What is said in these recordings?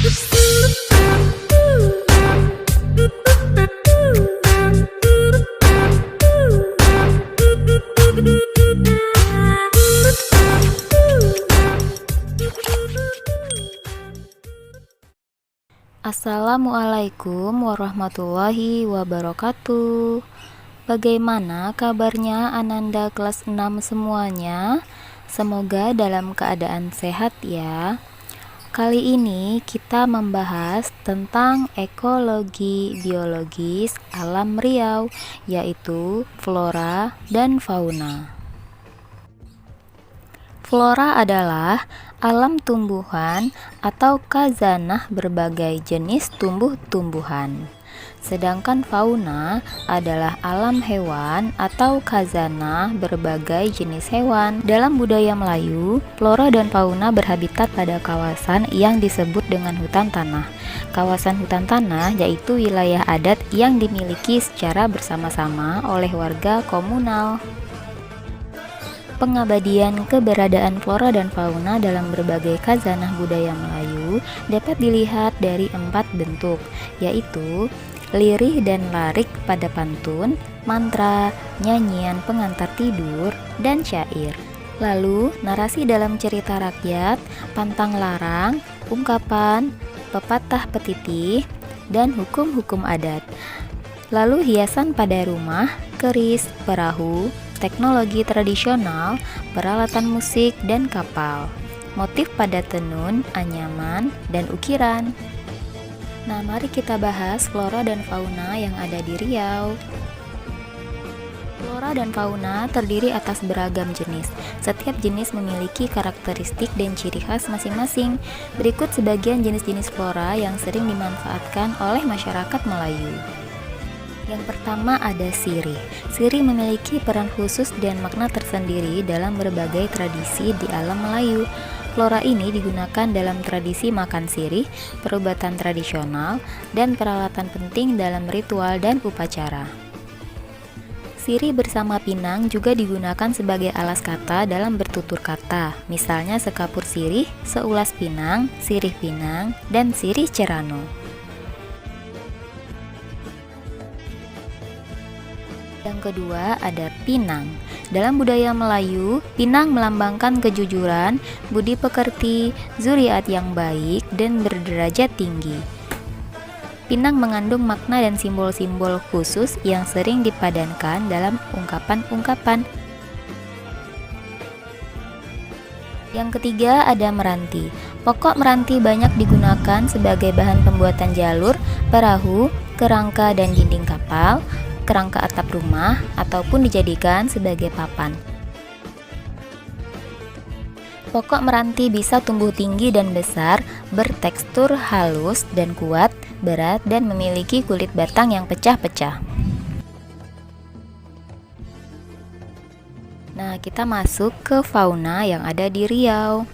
Assalamualaikum warahmatullahi wabarakatuh. Bagaimana kabarnya Ananda kelas 6 semuanya? Semoga dalam keadaan sehat ya. Kali ini kita membahas tentang ekologi biologis alam Riau, yaitu flora dan fauna. Flora adalah alam tumbuhan atau khazanah berbagai jenis tumbuh-tumbuhan. Sedangkan fauna adalah alam hewan atau khazanah berbagai jenis hewan. Dalam budaya Melayu, flora dan fauna berhabitat pada kawasan yang disebut dengan hutan tanah. Kawasan hutan tanah yaitu wilayah adat yang dimiliki secara bersama-sama oleh warga komunal. Pengabadian keberadaan flora dan fauna dalam berbagai khazanah budaya Melayu dapat dilihat dari 4 bentuk, yaitu lirih dan larik pada pantun, mantra, nyanyian pengantar tidur, dan syair. Lalu, narasi dalam cerita rakyat, pantang larang, ungkapan, pepatah petitih, dan hukum-hukum adat. Lalu hiasan pada rumah, keris, perahu, teknologi tradisional, peralatan musik, dan kapal. Motif pada tenun, anyaman, dan ukiran. Nah, mari kita bahas flora dan fauna yang ada di Riau. Flora dan fauna terdiri atas beragam jenis. Setiap jenis memiliki karakteristik dan ciri khas masing-masing. Berikut sebagian jenis-jenis flora yang sering dimanfaatkan oleh masyarakat Melayu. Yang pertama ada sirih. Sirih memiliki peran khusus dan makna tersendiri dalam berbagai tradisi di alam Melayu. Flora ini digunakan dalam tradisi makan sirih, perobatan tradisional, dan peralatan penting dalam ritual dan upacara. Sirih bersama pinang juga digunakan sebagai alas kata dalam bertutur kata, misalnya sekapur sirih, seulas pinang, sirih pinang, dan sirih cerano. Yang kedua ada pinang. Dalam budaya Melayu, pinang melambangkan kejujuran, budi pekerti, zuriat yang baik, dan berderajat tinggi. Pinang mengandung makna dan simbol-simbol khusus yang sering dipadankan dalam ungkapan-ungkapan. Yang ketiga ada meranti. Pokok meranti banyak digunakan sebagai bahan pembuatan jalur, perahu, kerangka dan dinding kapal, kerangka atap rumah, ataupun dijadikan sebagai papan. Pokok meranti bisa tumbuh tinggi dan besar, bertekstur halus dan kuat, berat, dan memiliki kulit batang yang pecah-pecah. Nah, kita masuk ke fauna yang ada di Riau.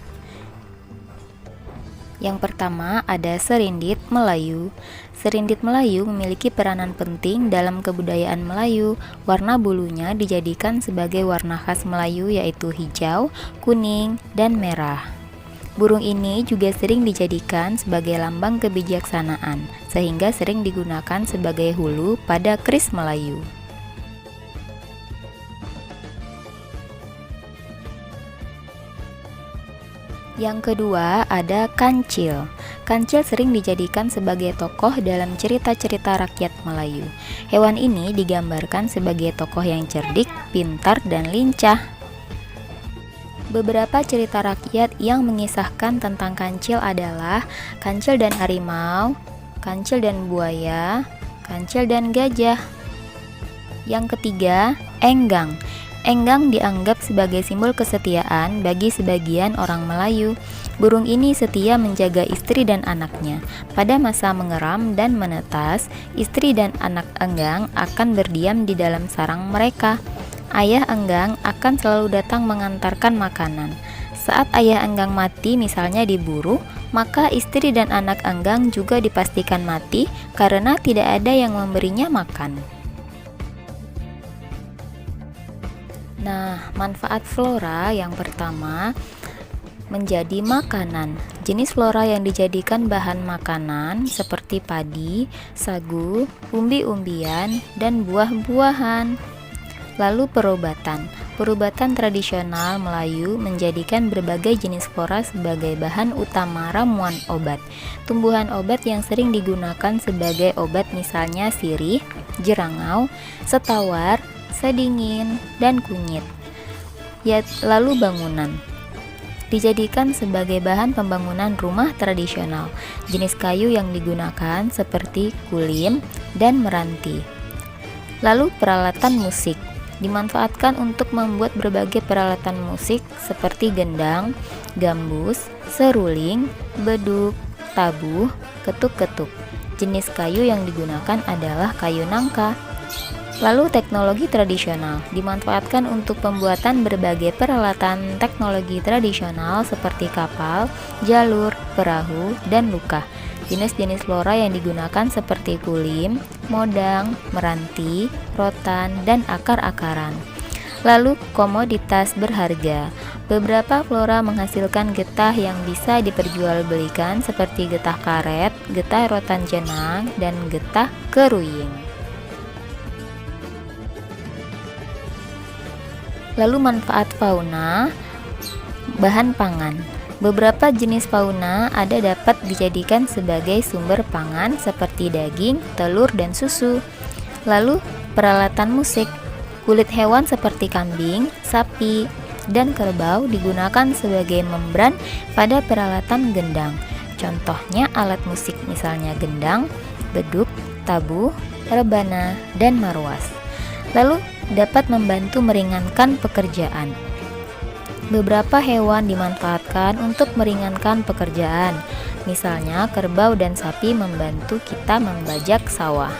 Yang pertama ada serindit Melayu. Serindit Melayu memiliki peranan penting dalam kebudayaan Melayu. Warna bulunya dijadikan sebagai warna khas Melayu yaitu hijau, kuning, dan merah. Burung ini juga sering dijadikan sebagai lambang kebijaksanaan, sehingga sering digunakan sebagai hulu pada keris Melayu. Yang kedua ada kancil. Kancil sering dijadikan sebagai tokoh dalam cerita-cerita rakyat Melayu. Hewan ini digambarkan sebagai tokoh yang cerdik, pintar, dan lincah. Beberapa cerita rakyat yang mengisahkan tentang kancil adalah kancil dan harimau, kancil dan buaya, kancil dan gajah. Yang ketiga, enggang. Enggang dianggap sebagai simbol kesetiaan bagi sebagian orang Melayu. Burung ini setia menjaga istri dan anaknya. Pada masa mengeram dan menetas, istri dan anak enggang akan berdiam di dalam sarang mereka. Ayah enggang akan selalu datang mengantarkan makanan. Saat ayah enggang mati, misalnya diburu, maka istri dan anak enggang juga dipastikan mati karena tidak ada yang memberinya makan. Nah, manfaat flora yang pertama, menjadi makanan. Jenis flora yang dijadikan bahan makanan seperti padi, sagu, umbi-umbian, dan buah-buahan. Lalu perobatan. Perobatan tradisional Melayu menjadikan berbagai jenis flora sebagai bahan utama ramuan obat. Tumbuhan obat yang sering digunakan sebagai obat misalnya sirih, jerangau, setawar, sedingin, dan kunyit. Lalu bangunan. Dijadikan sebagai bahan pembangunan rumah tradisional. Jenis kayu yang digunakan seperti kulim dan meranti. Lalu peralatan musik. Dimanfaatkan untuk membuat berbagai peralatan musik seperti gendang, gambus, seruling, beduk, tabuh, ketuk-ketuk. Jenis kayu yang digunakan adalah kayu nangka. Lalu teknologi tradisional dimanfaatkan untuk pembuatan berbagai peralatan teknologi tradisional seperti kapal, jalur, perahu, dan luka. Jenis-jenis flora yang digunakan seperti kulim, modang, meranti, rotan, dan akar-akaran. Lalu komoditas berharga. Beberapa flora menghasilkan getah yang bisa diperjualbelikan seperti getah karet, getah rotan jenang, dan getah keruying. Lalu manfaat fauna, bahan pangan. Beberapa jenis fauna ada dapat dijadikan sebagai sumber pangan seperti daging, telur, dan susu. Lalu peralatan musik. Kulit hewan seperti kambing, sapi, dan kerbau digunakan sebagai membran pada peralatan gendang. Contohnya alat musik misalnya gendang, beduk, tabuh, rebana, dan marwas. Lalu dapat membantu meringankan pekerjaan. Beberapa hewan dimanfaatkan untuk meringankan pekerjaan. Misalnya kerbau dan sapi membantu kita membajak sawah.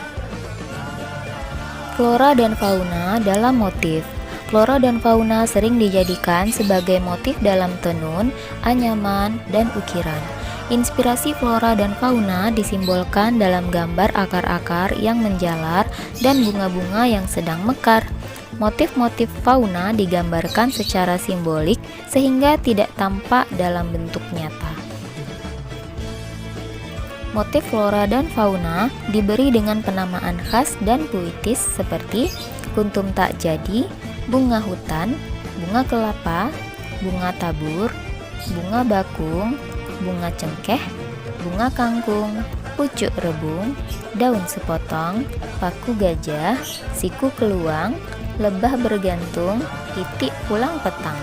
Flora dan fauna dalam motif. Flora dan fauna sering dijadikan sebagai motif dalam tenun, anyaman, dan ukiran. Inspirasi flora dan fauna disimbolkan dalam gambar akar-akar yang menjalar dan bunga-bunga yang sedang mekar. Motif-motif fauna digambarkan secara simbolik sehingga tidak tampak dalam bentuk nyata. Motif flora dan fauna diberi dengan penamaan khas dan puitis seperti kuntum tak jadi, bunga hutan, bunga kelapa, bunga tabur, bunga bakung, bunga cengkeh, bunga kangkung, pucuk rebung, daun sepotong, paku gajah, siku keluang, lebah bergantung, itik pulang petang.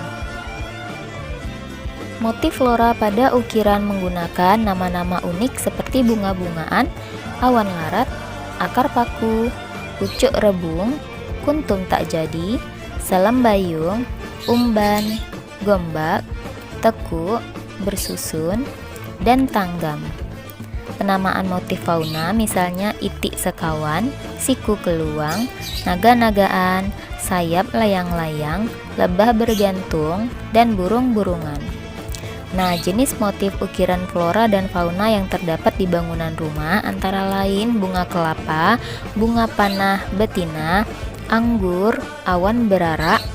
Motif flora pada ukiran menggunakan nama-nama unik seperti bunga-bungaan, awan larat, akar paku, pucuk rebung, kuntum tak jadi, selembayung, umban, gombak, tekuk, bersusun, dan tanggam. Penamaan motif fauna misalnya itik sekawan, siku keluang, naga-nagaan, sayap layang-layang, lebah bergantung, dan burung-burungan. Nah, jenis motif ukiran flora dan fauna yang terdapat di bangunan rumah antara lain bunga kelapa, bunga panah betina, anggur, awan berarak.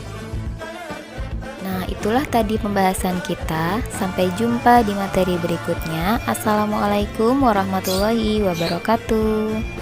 Nah, itulah tadi pembahasan kita. Sampai jumpa di materi berikutnya. Assalamualaikum warahmatullahi wabarakatuh.